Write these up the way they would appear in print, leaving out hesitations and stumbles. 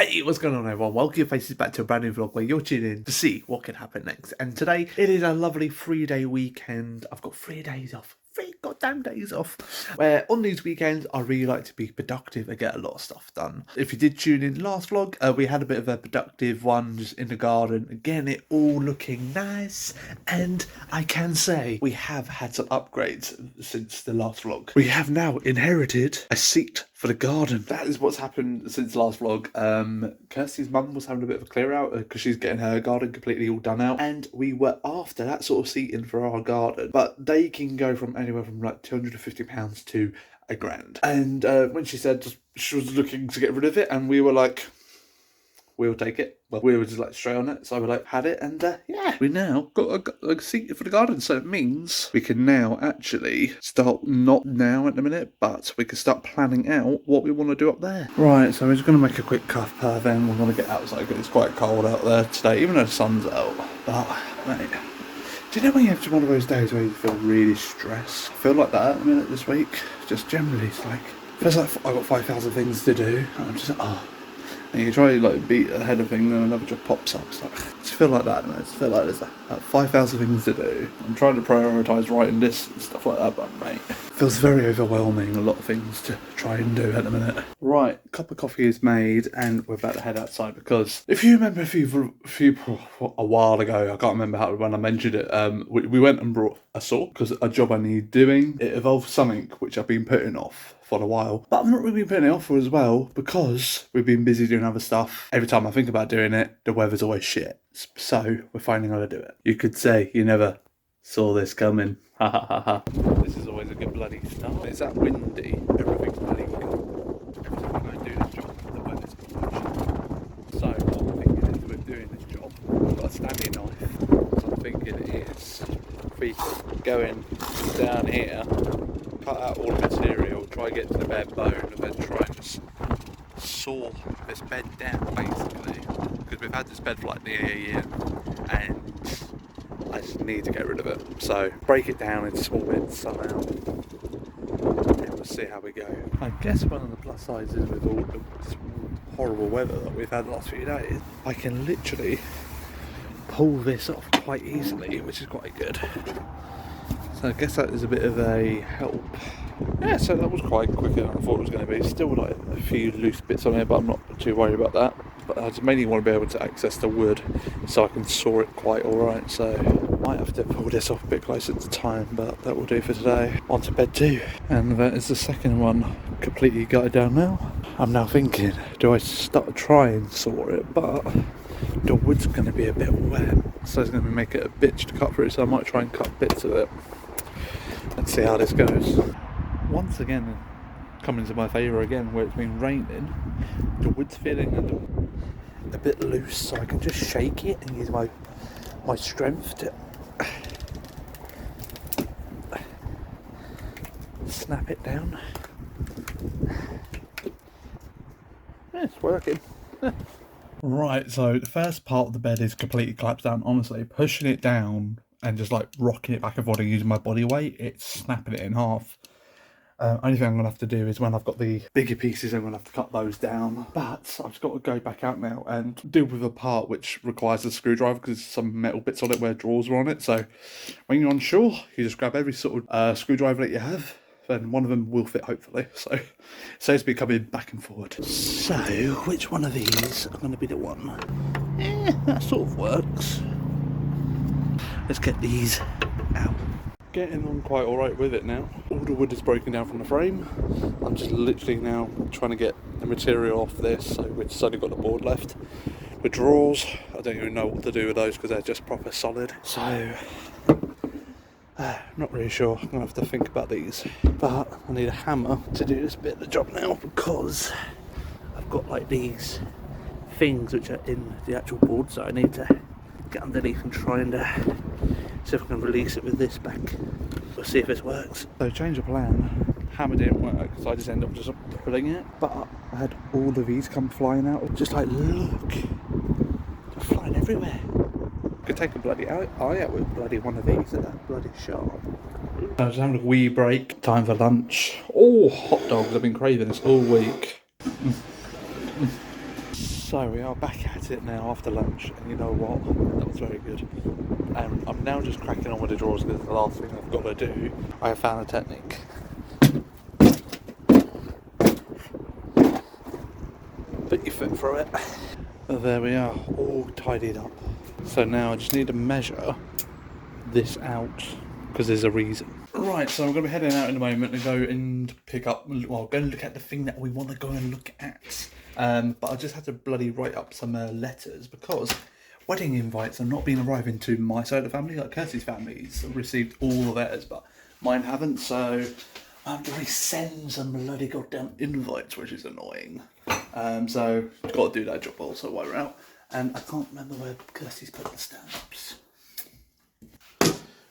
Hey, what's going on everyone? Welcome your faces back to a brand new vlog where you're tuning in to see what can happen next. And today, it is a lovely 3-day weekend. I've got 3 days off. 3 goddamn days off. Where on these weekends, I really like to be productive and get a lot of stuff done. If you did tune in last vlog, we had a bit of a productive one just in the garden. Again, it all looking nice. And I can say we have had some upgrades since the last vlog. We have now inherited a seat for the garden. That is what's happened since last vlog. Kirsty's mum was having a bit of a clear out because she's getting her garden completely all done out, and we were after that sort of seating for our garden, but they can go from anywhere from like £250 to £1,000. And when she said she was looking to get rid of it, and we were like, we'll take it. Well, we were just like straight on it, so we like had it, and yeah, we now got a seat for the garden. So it means we can now actually start, not now at the minute, but we can start planning out what we want to do up there. Right, so we're just going to make a quick cup, then we're going to get outside because it's quite cold out there today, even though the sun's out. But mate, do you know when you have one of those days where you feel really stressed? I feel like that at the minute this week. Just generally, it's like, feels like I've got 5,000 things to do, and I'm just and you try to like beat ahead of things and another job pops up. It's like, I just feel like that, and I just feel like there's 5,000 things to do. I'm trying to prioritise writing this and stuff like that, but mate, it feels very overwhelming. A lot of things to try and do at the minute. Right, cup of coffee is made, and we're about to head outside because if you remember a while ago, I can't remember when I mentioned it. We went and brought a saw because a job I need doing. It involves something which I've been putting off for a while, but I've not really been putting it off for as well because we've been busy doing other stuff. Every time I think about doing it, the weather's always shit. So we're finding how to do it. You could say you never saw this coming. Ha ha ha ha. This is always a good bloody start. It's that windy. Everything's bloody good. Every time I go and do this job, the weather's good. So what I'm thinking is with doing this job, I've got a Stanley knife. So I'm thinking is if we go in down here, cut out all the material, try to get to the bare bone, and then try and just saw this bed down basically, because we've had this bed for like nearly a year and I just need to get rid of it. So break it down into small bits somehow and we'll see how we go. I guess one of the plus sides is with all the horrible weather that we've had the last few days, I can literally pull this off quite easily, which is quite good. So I guess that is a bit of a help. Yeah, so that was quite quicker than I thought it was going to be. Still like a few loose bits on here, but I'm not too worried about that. But I just mainly want to be able to access the wood so I can saw it quite alright. So I might have to pull this off a bit closer to time, but that will do for today. On to bed 2. And that is the second one completely gutted down now. I'm now thinking, do I start trying to saw it? But the wood's going to be a bit wet, so it's going to make it a bitch to cut through, so I might try and cut bits of it. Let's see how this goes. Once again, coming to my favour again, where it's been raining, the wood's feeling a bit loose, so I can just shake it and use my strength to snap it down. Yeah, it's working. Right, so the first part of the bed is completely collapsed down. Honestly, pushing it down and just like rocking it back and forth using my body weight, it's snapping it in half. Only thing I'm going to have to do is when I've got the bigger pieces, I'm going to have to cut those down. But I've just got to go back out now and deal with a part which requires a screwdriver because there's some metal bits on it where drawers are on it. So when you're unsure, you just grab every sort of screwdriver that you have, and one of them will fit hopefully. So it saves to be coming back and forward. So which one of these are going to be the one? That sort of works. Let's get these out. Getting on quite alright with it now. All the wood is broken down from the frame. I'm just literally now trying to get the material off this, so we've just only got the board left. The drawers, I don't even know what to do with those because they're just proper solid. So, not really sure. I'm going to have to think about these. But I need a hammer to do this bit of the job now because I've got like these things which are in the actual board, so I need to get underneath and try and see if I can release it with this back. We'll see if this works. So change of plan, hammer didn't work, so I just ended up just pulling it, but I had all of these come flying out. Just like, look, they're flying everywhere. Could take a bloody eye out with bloody one of these, they're that bloody sharp. I was having a wee break, time for lunch. Oh, hot dogs, I've been craving this all week. So we are back at it now after lunch, and you know what? That was very good. And I'm now just cracking on with the drawers because it's the last thing I've got to do. I have found a technique. Put your foot through it. There we are, all tidied up. So now I just need to measure this out because there's a reason. Right, so I'm going to be heading out in a moment and go and pick up, well, go and look at the thing that we want to go and look at. But I just had to bloody write up some letters because wedding invites are not been arriving to my side of the family. Like Kirsty's family's received all the letters, but mine haven't. So I have to resend some bloody goddamn invites, which is annoying. So got to do that job also while we're out. And I can't remember where Kirsty's put the stamps.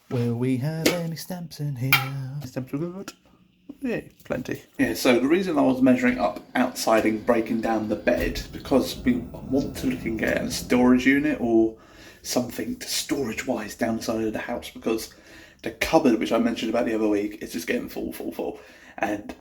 Will we have any stamps in here? Stamps are good. Yeah, plenty. Yeah, so the reason I was measuring up outside and breaking down the bed, because we want to look and get a storage unit or something to storage-wise down the side of the house, because the cupboard, which I mentioned about the other week, is just getting full. And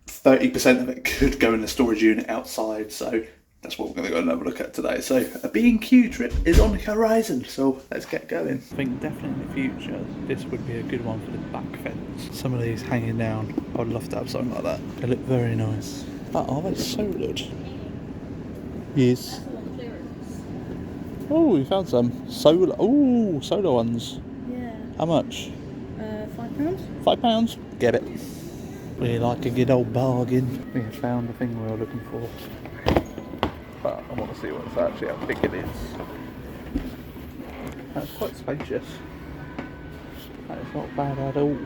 30% of it could go in the storage unit outside, so that's what we're going to go and have a look at today. So a B&Q trip is on the horizon, so let's get going. I think definitely in the future this would be a good one for the back fence. Some of these hanging down, I would love to have something like that. They look very nice. But are they solar? Yes. Oh, we found some solar. Oh, solar ones. Yeah. How much? £5. £5. Get it. We like a good old bargain. We have found the thing we were looking for. But I want to see what's actually how big it is. That's quite spacious. That is not bad at all.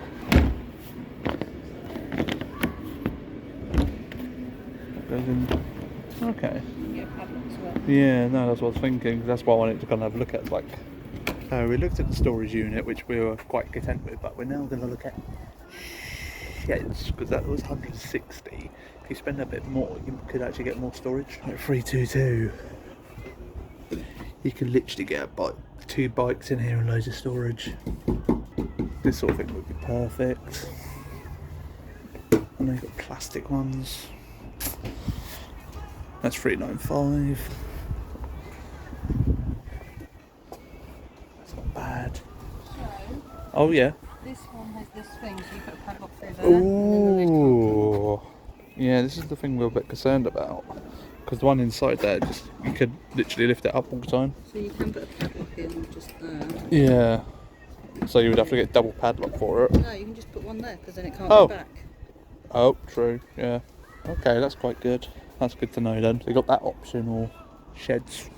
That goes in. Okay. Yeah, no, that's what I was thinking. That's why I wanted to kind of have a look at. Like, we looked at the storage unit, which we were quite content with, but we're now going to look at sheds, because that was 160. If you spend a bit more, you could actually get more storage. Like 322. You can literally get a bike, 2 bikes in here and loads of storage. This sort of thing would be perfect. And then you've got plastic ones. That's 395. That's not bad. Oh yeah. This one has this thing, so you put a padlock through there. Ooh. Yeah, this is the thing we're a bit concerned about. Because the one inside there, just you could literally lift it up all the time. So you can put a padlock in just there. Yeah. So you would have to get double padlock for it. No, you can just put one there, because then it can't go back. Oh, true, yeah. Okay, that's quite good. That's good to know then. So you got that option, or sheds.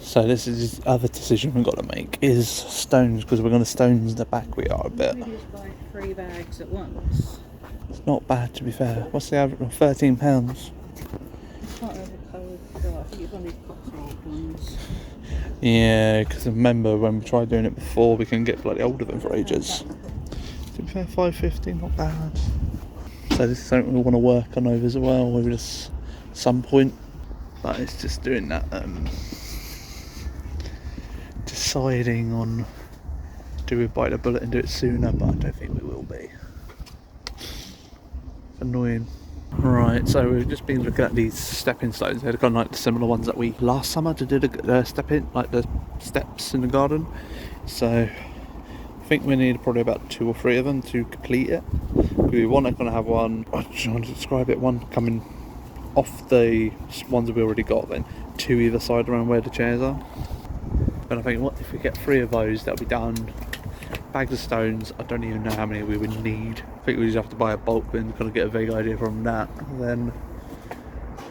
So this is the other decision we've got to make, is stones, because we're going to stones the back we are a bit. Maybe just buy 3 bags at once. It's not bad, to be fair. What's the average? £13. It's not overcovered, so I think it's one of these Cotswold ones. Yeah, because I remember when we tried doing it before, we can get bloody hold of them for ages. To be fair, £5.50, not bad. So this is something we want to work on over as well, maybe just some point. But it's just doing that, deciding on, do we bite the bullet and do it sooner, but I don't think we will be. It's annoying. Right, so we've just been looking at these stepping stones. They're kind of like the similar ones that we last summer did a step in, like the steps in the garden. So I think we need probably about 2 or 3 of them to complete it. We want to kind of have one, I just want to describe it, one coming off the ones we already got, then 2 either side around where the chairs are. And I think, what if we get 3 of those, that'll be done. Bags of stones, I don't even know how many we would need. I think we just have to buy a bulk bin, kind of get a vague idea from that. And then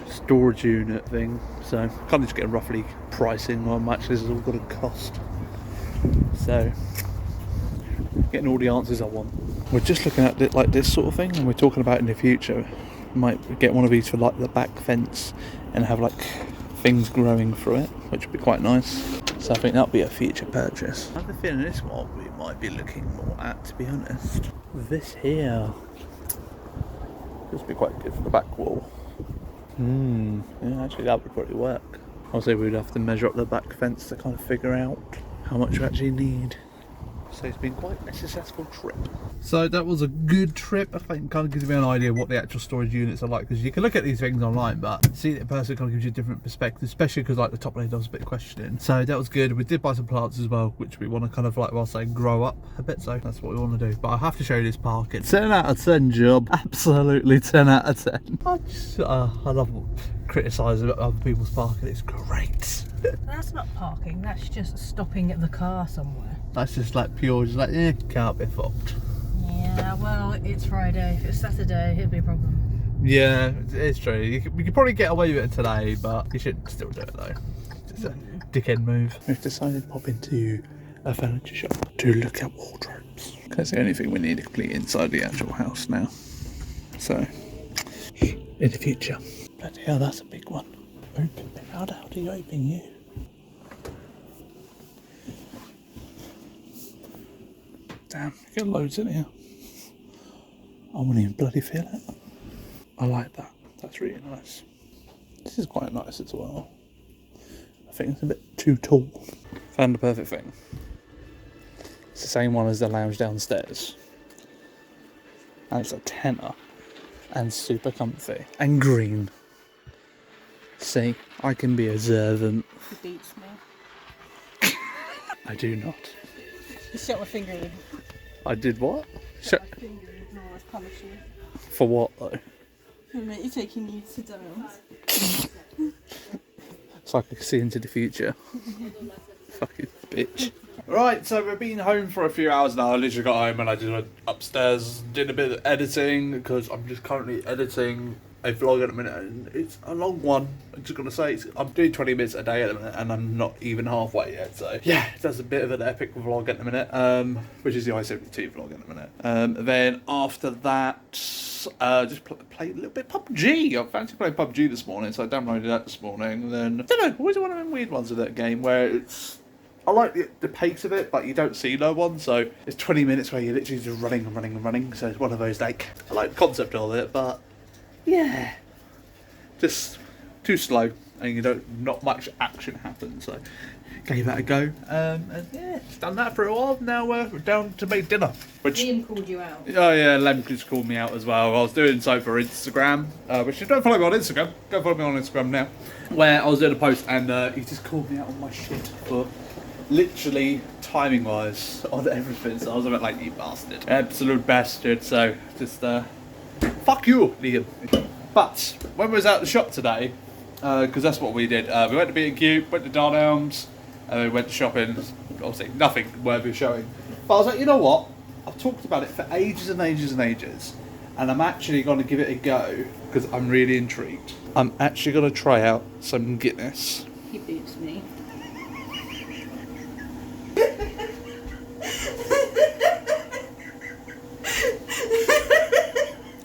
storage unit thing. So kind of just getting roughly pricing on how much this is all going to cost. So getting all the answers I want. We're just looking at it like this sort of thing, and we're talking about in the future. Might get one of these for like the back fence and have like things growing through it, which would be quite nice. So I think that'll be a future purchase. I have a feeling this one we might be looking more at, to be honest. This here, this would be quite good for the back wall. Yeah, actually that would probably work. Obviously we'd have to measure up the back fence to kind of figure out how much we actually need. So it's been quite a successful trip. So that was a good trip. I think it kind of gives me an idea of what the actual storage units are like, because you can look at these things online, but seeing it in person kind of gives you a different perspective, especially because like the top lid I was a bit questioning. So that was good. We did buy some plants as well, which we want to kind of like, well, saying grow up a bit. So that's what we want to do. But I have to show you this parking. 10 out of 10 job. Absolutely 10 out of 10. I love criticising other people's parking. It's great. That's not parking, that's just stopping at the car somewhere. That's just like pure, just like, can't be fucked. Yeah, well, it's Friday. If it's Saturday, it'd be a problem. Yeah, it's true. You could probably get away with it today, but you should still do it though. Just a dickhead move. We've decided to pop into a furniture shop to look at wardrobes. That's the only thing we need to complete inside the actual house now. So, in the future. Bloody hell, that's a big one. Open. How the hell do you open you? Damn, you got loads in here. I wouldn't even bloody feel it. I like that. That's really nice. This is quite nice as well. I think it's a bit too tall. Found the perfect thing. It's the same one as the lounge downstairs. And it's a tenner. And super comfy. And green. See, I can be observant. It beats me. I do not. You shut my finger in. I did what? Shut my finger in, no, I punish you. For what though? Mate, you're taking you to dance. So I can see into the future. Fucking bitch. Right, so we've been home for a few hours now. I literally got home and I just went upstairs, did a bit of editing, because I'm just currently editing a vlog at the minute, and it's a long one. I'm just gonna say I'm doing 20 minutes a day at the minute, and I'm not even halfway yet. So yeah, that's a bit of an epic vlog at the minute, which is the I-72 vlog at the minute. Then after that, just play a little bit PUBG. I fancy playing PUBG this morning, so I downloaded that this morning. And then I don't know, always one of them weird ones of that game where it's. I like the pace of it, but you don't see no one, so it's 20 minutes where you're literally just running and running and running, so it's one of those, like, I like the concept of it, but, yeah, just too slow, and not much action happens, so gave that a go, and yeah, done that for a while. Now we're down to make dinner, which... Liam called you out. Oh yeah, Lem just called me out as well. I was doing so for Instagram, which if you don't follow me on Instagram, go follow me on Instagram now, where I was doing a post, and he just called me out on my shit for... literally timing wise on everything, so I was a bit like, you bastard, absolute bastard. So just fuck you, Liam. But when we was out the shop today, because that's what we did, we went to B&Q, went to Darnelms, and we went to shopping. Obviously nothing worthy of showing, but I was like, you know what, I've talked about it for ages and ages and ages, and I'm actually going to give it a go because I'm really intrigued. I'm actually going to try out some Guinness. He beats me.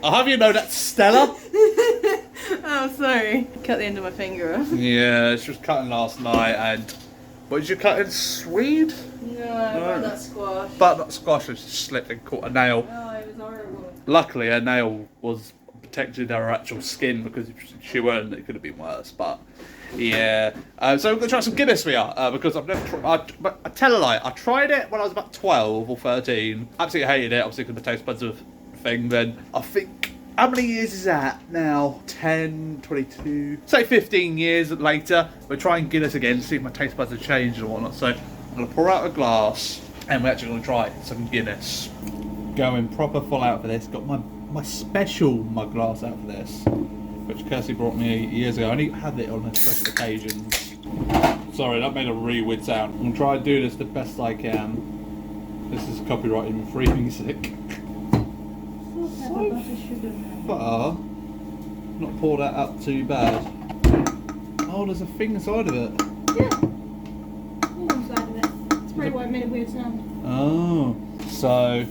I'll have you know that's Stella. Oh, sorry. Cut the end of my finger off. Yeah, she was cutting last night, and what did you cut in Swede? No, butternut squash. Butternut squash, and she slipped and caught a nail. Oh, it was horrible. Luckily, her nail was protected her actual skin, because if she weren't, it could have been worse. But yeah, so we're gonna try some Guinness. We are because I've never tried. But I tell a lie, I tried it when I was about 12 or 13. Absolutely hated it. Obviously, because the taste buds of thing. Then I think, how many years is that now? 10, 22, say 15 years later, we're trying Guinness again to see if my taste buds have changed or whatnot. So I'm gonna pour out a glass, and we're actually gonna try some Guinness. Going proper full out for this. Got my special mug glass out for this, which Kirsty brought me years ago. I only had it on a special occasion. Sorry, that made a really weird sound. I'm gonna try and do this the best I can. This is copyrighted and free music. Far, not pour that up too bad. Oh, there's a thing inside of it. Yeah. Inside of it. It's probably why it made a weird sound. Oh, so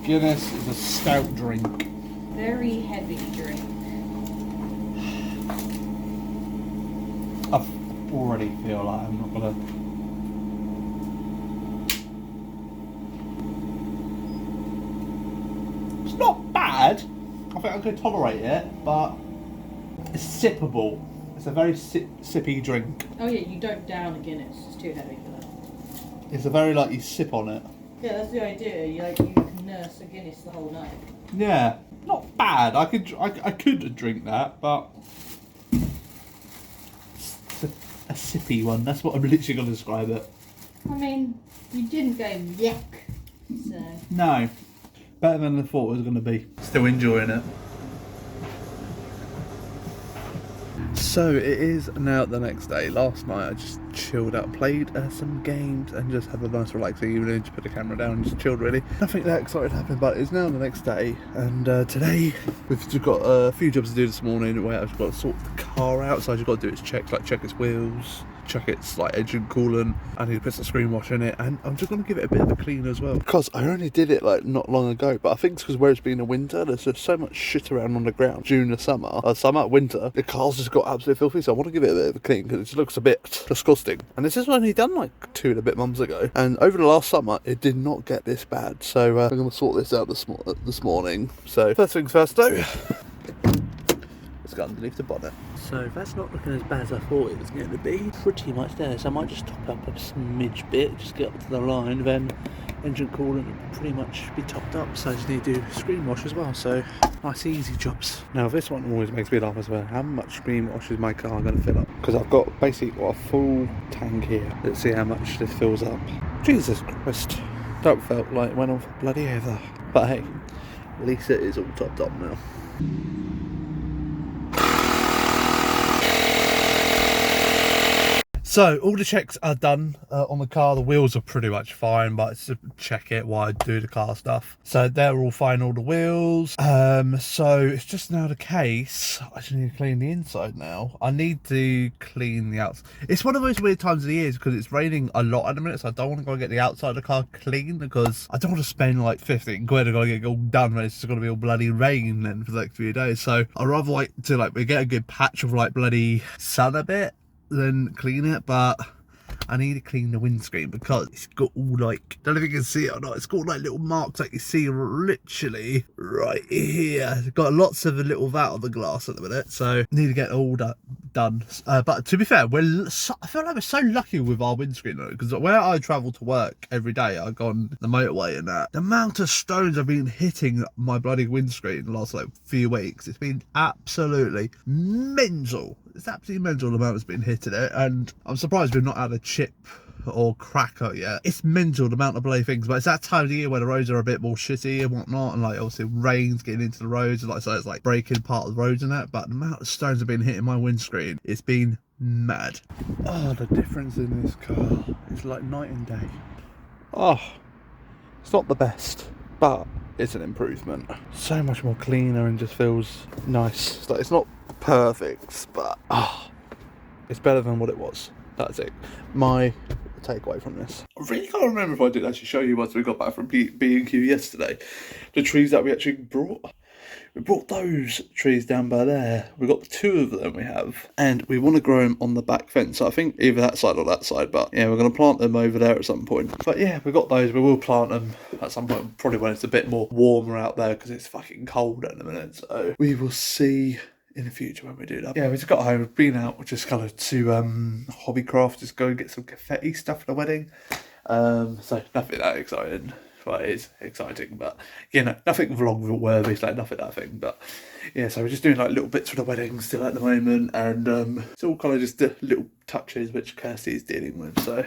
Guinness is a stout drink. Very heavy drink. I already feel like I'm not gonna. It's not bad. I think I could tolerate it, but it's sippable. It's a very sippy drink. Oh yeah, you don't down a Guinness. It's too heavy for that. It's a very, like, you sip on it. Yeah, that's the idea. You can nurse a Guinness the whole night. Yeah, not bad. I could drink that, but it's a sippy one. That's what I'm literally going to describe it. I mean, you didn't go yuck, so. No, better than I thought it was going to be. Still enjoying it. So it is now the next day. Last night I just chilled out, played some games and just had a nice relaxing evening, just put the camera down and just chilled really. Nothing that exciting happened, but it's now the next day, and today we've just got a few jobs to do this morning where I've got to sort the car out, so I just got to do its checks, like check its wheels, check its like engine coolant. I need to put some screen wash in it, and I'm just going to give it a bit of a clean as well, because I only did it like not long ago, but I think it's because where it's been a winter, there's just so much shit around on the ground during the summer, winter, the car's just got absolutely filthy, so I want to give it a bit of a clean because it just looks a bit disgusting. And this is only done like 2 and a bit months ago, and over the last summer it did not get this bad, so I'm going to sort this out this morning. So first things first though, let's go underneath the bonnet. So that's not looking as bad as I thought it was going to be. Pretty much there, so I might just top up a smidge bit, just get up to the line, then engine coolant will pretty much be topped up, so I just need to do screen wash as well, so nice easy jobs. Now this one always makes me laugh as well. How much screen wash is my car going to fill up? Because I've got basically a full tank here. Let's see how much this fills up. Jesus Christ, that felt like it went on for bloody ever. But hey, at least it is all topped up now. So all the checks are done on the car. The wheels are pretty much fine, but it's to check it while I do the car stuff. So they're all fine, all the wheels. So it's just now the case. I just need to clean the inside now. I need to clean the outside. It's one of those weird times of the year because it's raining a lot at the minute, so I don't want to go and get the outside of the car clean because I don't want to spend like 15 quid and go get it all done when it's just going to be all bloody rain then for the next few days. So I'd rather like to like get a good patch of like bloody sun a bit then clean it, but I need to clean the windscreen because it's got all like, don't know if you can see it or not, it's got like little marks like you see literally right here. It's got lots of the little vat on the glass at the minute, so need to get all that done. But to be fair, I feel like we're so lucky with our windscreen though, because where I travel to work every day, I go on the motorway and that, the amount of stones have been hitting my bloody windscreen the last like few weeks, it's been absolutely mental. It's absolutely mental the amount that's been hitting it, and I'm surprised we've not had a chip or cracker yet. It's mental the amount of bloody things, but it's that time of the year where the roads are a bit more shitty and whatnot, and like obviously rain's getting into the roads, and like so it's like breaking part of the roads and that, but the amount of stones have been hitting my windscreen, it's been mad. Oh, the difference in this car is like night and day. Oh, it's not the best, but it's an improvement. So much more cleaner and just feels nice. It's not perfect, but it's better than what it was. That's it. My takeaway from this. I really can't remember if I did actually show you once we got back from B&Q yesterday. The trees that we actually brought. We brought those trees down by there. We got 2 of them we have, and we want to grow them on the back fence. So I think either that side or that side, but yeah, we're going to plant them over there at some point. But yeah, we got those. We will plant them at some point, probably when it's a bit more warmer out there because it's fucking cold at the minute. So we will see in the future when we do that. Yeah, we just got home, we've been out, we just kind of to Hobbycraft, just go and get some confetti stuff for the wedding. So nothing that exciting. Well, it is exciting, but you know, nothing vlog worthy, like nothing that thing. But yeah, so we're just doing like little bits for the wedding still at the moment, and it's all kind of just the little touches which Kirsty is dealing with. So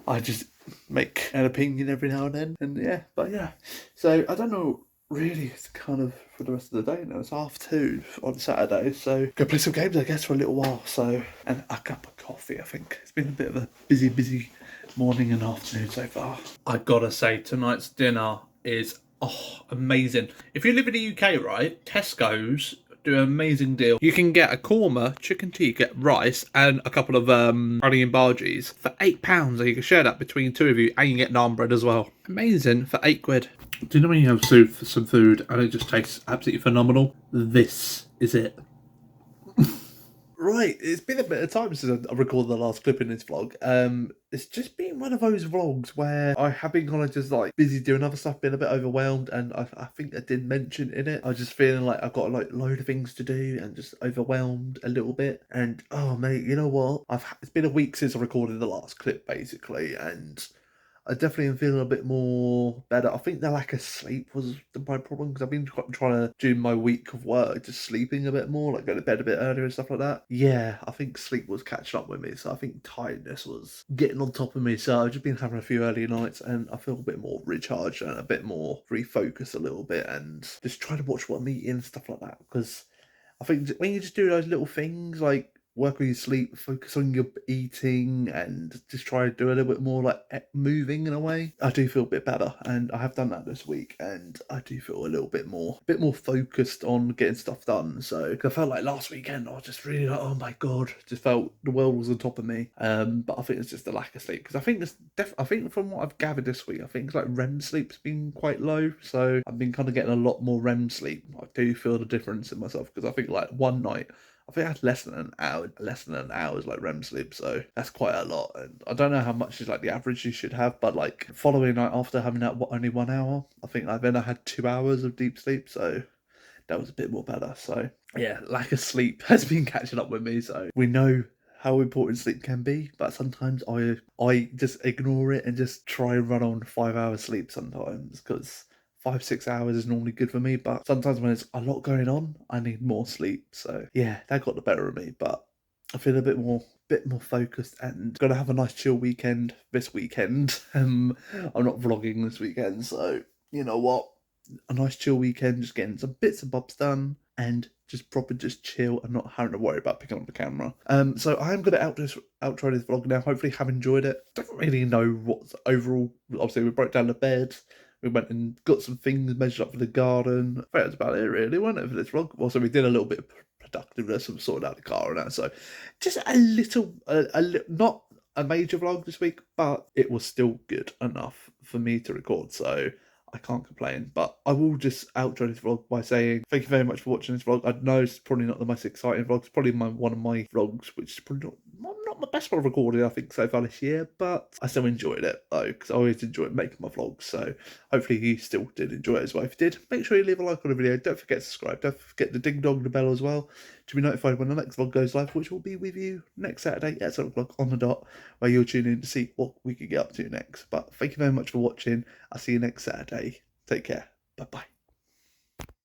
I just make an opinion every now and then, and yeah, but yeah. So I don't know. Really, it's kind of for the rest of the day now. It's 2:30 on Saturday, so go play some games, I guess, for a little while. So, and a cup of coffee. I think it's been a bit of a busy morning and afternoon so far. I gotta say, tonight's dinner is amazing. If you live in the UK, right, Tesco's do an amazing deal. You can get a korma, chicken tikka, rice, and a couple of onion bhajis for £8, and you can share that between 2 of you, and you get naan bread as well. Amazing for 8 quid. Do you know when you have some food and it just tastes absolutely phenomenal? This is it. Right, it's been a bit of time since I recorded the last clip in this vlog. It's just been one of those vlogs where I have been kind of just like busy doing other stuff, been a bit overwhelmed, and I think I did mention in it, I was just feeling like I've got like a load of things to do and just overwhelmed a little bit. And oh mate, you know what? It's been a week since I recorded the last clip basically, and I definitely am feeling a bit more better. I think the lack of sleep was my problem because I've been trying to do my week of work, just sleeping a bit more, like going to bed a bit earlier and stuff like that. Yeah, I think sleep was catching up with me. So I think tiredness was getting on top of me. So I've just been having a few early nights and I feel a bit more recharged and a bit more refocused a little bit and just trying to watch what I'm eating and stuff like that. Because I think when you just do those little things like work on your sleep, focus on your eating, and just try to do a little bit more like moving in a way, I do feel a bit better, and I have done that this week, and I do feel a bit more focused on getting stuff done. So I felt like last weekend I was just really like, oh my god, just felt the world was on top of me. But I think it's just the lack of sleep because I think I think from what I've gathered this week, I think it's like REM sleep's been quite low, so I've been kind of getting a lot more REM sleep. I do feel the difference in myself because I think like one night I think I had less than an hour's like REM sleep, so that's quite a lot. And I don't know how much is like the average you should have, but like following night after having that only 1 hour, I think I had 2 hours of deep sleep, so that was a bit more better. So yeah, lack of sleep has been catching up with me. So we know how important sleep can be, but sometimes I just ignore it and just try and run on 5 hours sleep sometimes because 5-6 hours is normally good for me, but sometimes when it's a lot going on, I need more sleep. So yeah, that got the better of me, but I feel a bit more focused and gonna have a nice chill weekend this weekend. I'm not vlogging this weekend, so you know what? A nice chill weekend, just getting some bits and bobs done and just proper just chill and not having to worry about picking up the camera. So I am gonna outro this vlog now. Hopefully you have enjoyed it. Don't really know what's overall. Obviously we broke down the bed. We went and got some things measured up for the garden. I think that's about it, really, wasn't it, for this vlog? Also, we did a little bit of productiveness and sorted out the car and that. So, just a little, not a major vlog this week, but it was still good enough for me to record. So, I can't complain. But I will just outro this vlog by saying thank you very much for watching this vlog. I know it's probably not the most exciting vlog. It's probably one of my vlogs, which is probably not my best one recorded, I think, so far this year, but I still enjoyed it, though, because I always enjoyed making my vlogs, so hopefully you still did enjoy it as well. If you did, make sure you leave a like on the video. Don't forget to subscribe. Don't forget the ding dong the bell as well to be notified when the next vlog goes live, which will be with you next Saturday at 7 o'clock on the dot, where you'll tune in to see what we can get up to next. But thank you very much for watching. I'll see you next Saturday. Take care. Bye-bye.